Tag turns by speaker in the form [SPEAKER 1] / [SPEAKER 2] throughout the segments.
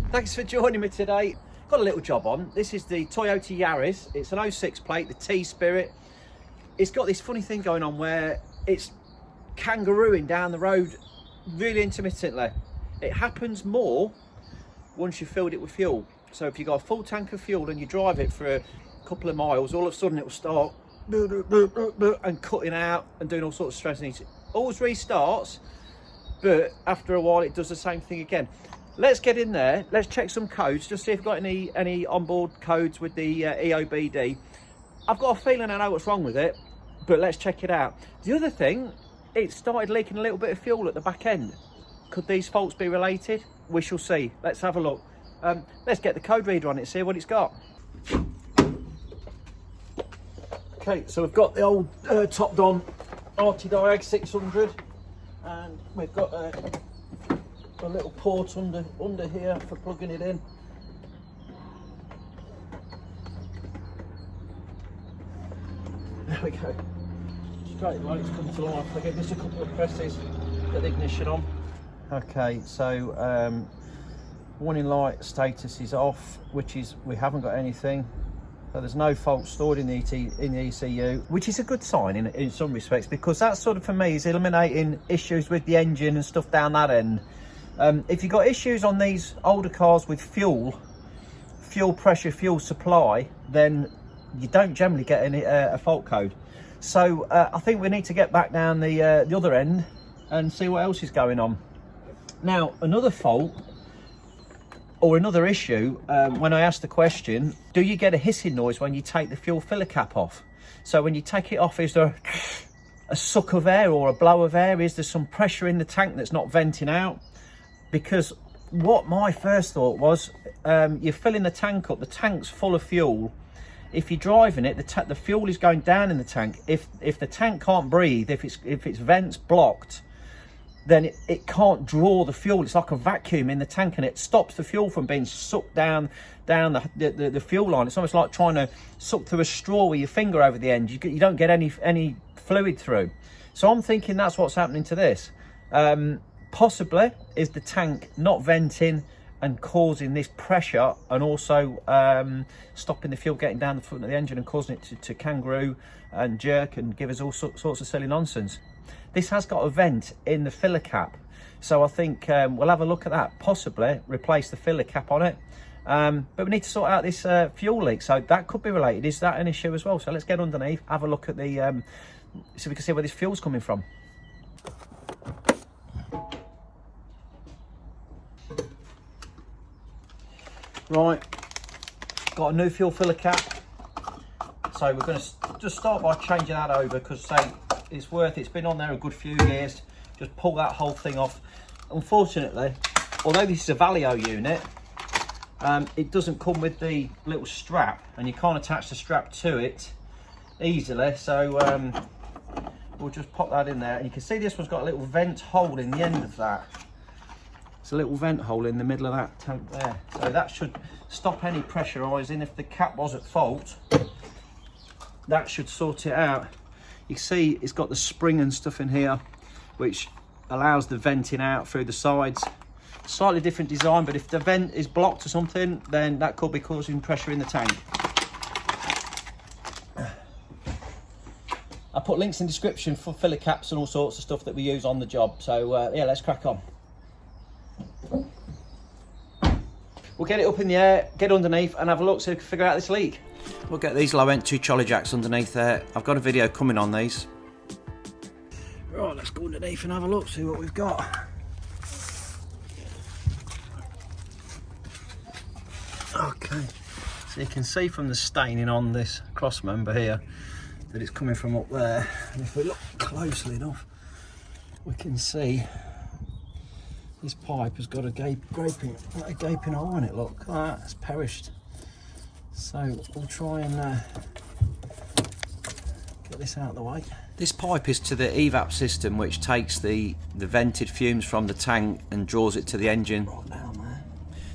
[SPEAKER 1] Thanks for joining me today. Got a little job on. This is the Toyota Yaris. It's an 06 plate, the T-Spirit. It's got this funny thing going on where it's kangarooing down the road really intermittently. It happens more once you've filled it with fuel. So if you've got a full tank of fuel and you drive it for a couple of miles, all of a sudden it will start and cutting out and doing all sorts of stress. It always restarts, but after a while it does the same thing again. Let's get in there, let's check some codes, just see if we've got any onboard codes with the EOBD. I've got a feeling I know what's wrong with it, but let's check it out. The other thing, it started leaking a little bit of fuel at the back end. Could these faults be related? We shall see. Let's have a look. Let's get the code reader on it, see what it's got. Okay, so we've got the old topped on RT Diag 600, and we've got a little port under here for plugging it in. There we go. Straight lights come to life. I give this a couple of presses, get the ignition on. Okay, so warning light status is off, which is we haven't got anything. So there's no fault stored in the ECU, which is a good sign in some respects, because that sort of, for me, is eliminating issues with the engine and stuff down that end. If you've got issues on these older cars with fuel pressure, fuel supply, then you don't generally get a fault code. So I think we need to get back down the other end and see what else is going on. Now, another fault or another issue, when I asked the question, do you get a hissing noise when you take the fuel filler cap off? So when you take it off, is there a suck of air or a blow of air? Is there some pressure in the tank that's not venting out? Because what my first thought was, you're filling the tank up, the tank's full of fuel. If you're driving it, the fuel is going down in the tank. If the tank can't breathe, if its vents blocked, then it can't draw the fuel. It's like a vacuum in the tank, and it stops the fuel from being sucked down the fuel line. It's almost like trying to suck through a straw with your finger over the end. You don't get any fluid through. So I'm thinking that's what's happening to this. Possibly is the tank not venting and causing this pressure, and also stopping the fuel getting down the front of the engine and causing it to kangaroo and jerk and give us all sorts of silly nonsense. This has got a vent in the filler cap, so I think we'll have a look at that, possibly replace the filler cap on it. But we need to sort out this fuel leak, so that could be related. Is that an issue as well? So let's get underneath, have a look at the so we can see where this fuel's coming from. Right, got a new fuel filler cap, so we're going to just start by changing that over, because say it's worth it. It's been on there a good few years. Just pull that whole thing off. Unfortunately, although this is a Valio unit, it doesn't come with the little strap, and you can't attach the strap to it easily, so we'll just pop that in there. And you can see this one's got a little vent hole in the end of that. It's a little vent hole in the middle of that tank there, so that should stop any pressurising. If the cap was at fault, that should sort it out. You can see it's got the spring and stuff in here, which allows the venting out through the sides. Slightly different design, but if the vent is blocked or something, then that could be causing pressure in the tank. I put links in the description for filler caps and all sorts of stuff that we use on the job. So yeah, let's crack on. We'll get it up in the air, get underneath and have a look so we can figure out this leak. We'll get these low end 2 trolley jacks underneath there. I've got a video coming on these. Right, let's go underneath and have a look, see what we've got. Okay, so you can see from the staining on this cross member here that it's coming from up there, and if we look closely enough we can see this pipe has got a gaping hole in it. Look, it's perished. So we'll try and get this out of the way. This pipe is to the evap system, which takes the vented fumes from the tank and draws it to the engine. Right down there.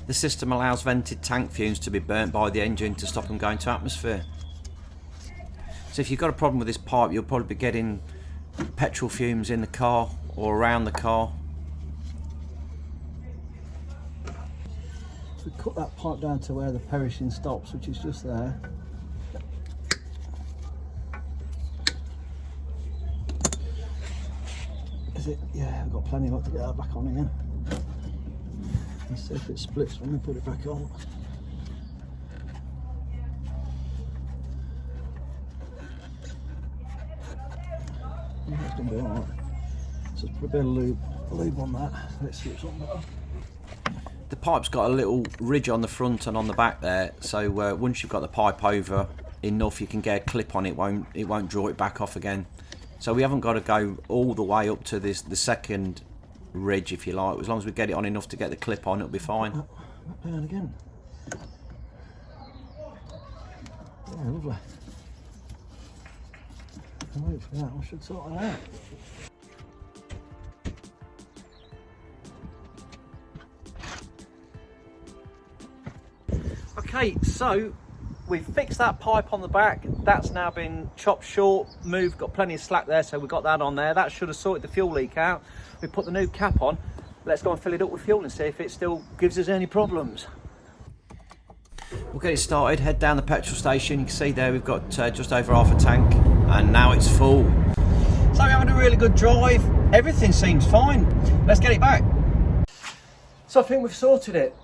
[SPEAKER 1] The system allows vented tank fumes to be burnt by the engine to stop them going to atmosphere. So if you've got a problem with this pipe, you'll probably be getting petrol fumes in the car or around the car.
[SPEAKER 2] If we cut that pipe down to where the perishing stops, which is just there. Is it? Yeah, we've got plenty of luck to get that back on again. Let's see if it splits when we put it back on. Yeah, it's going to be alright. So let's put a bit of lube on that. Let's see what's on better.
[SPEAKER 1] The pipe's got a little ridge on the front and on the back there, so once you've got the pipe over enough, you can get a clip on it. It won't draw it back off again. So we haven't got to go all the way up to the second ridge, if you like. As long as we get it on enough to get the clip on, it'll be fine.
[SPEAKER 2] Not bad again. Yeah, lovely. I'll wait for that. I should sort that out.
[SPEAKER 1] Okay, so we've fixed that pipe on the back. That's now been chopped short, moved, got plenty of slack there, so we got that on there. That should have sorted the fuel leak out. We put the new cap on. Let's go and fill it up with fuel and see if it still gives us any problems. We'll get it started, head down the petrol station. You can see there we've got just over half a tank, and now it's full. So we're having a really good drive. Everything seems fine. Let's get it back. So I think we've sorted it.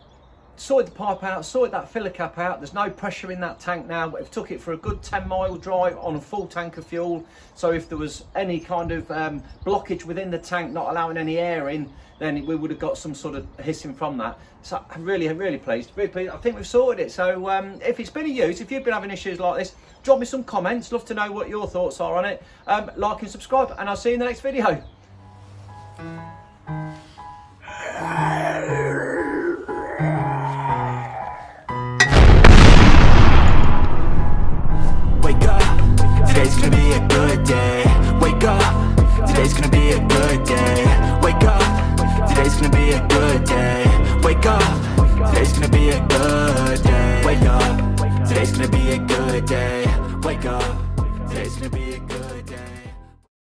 [SPEAKER 1] Sorted the pipe out, sorted that filler cap out. There's no pressure in that tank now, but we've took it for a good 10-mile drive on a full tank of fuel. So if there was any kind of blockage within the tank not allowing any air in, then we would have got some sort of hissing from that. So I'm really pleased. I think we've sorted it. So if it's been of use, if you've been having issues like this, drop me some comments. Love to know what your thoughts are on it. Like and subscribe, and I'll see you in the next video.
[SPEAKER 3] Today's gonna be a good day. Wake up. Today's gonna be a good day. Wake up. Today's gonna be a good day. Wake up. Today's gonna be a good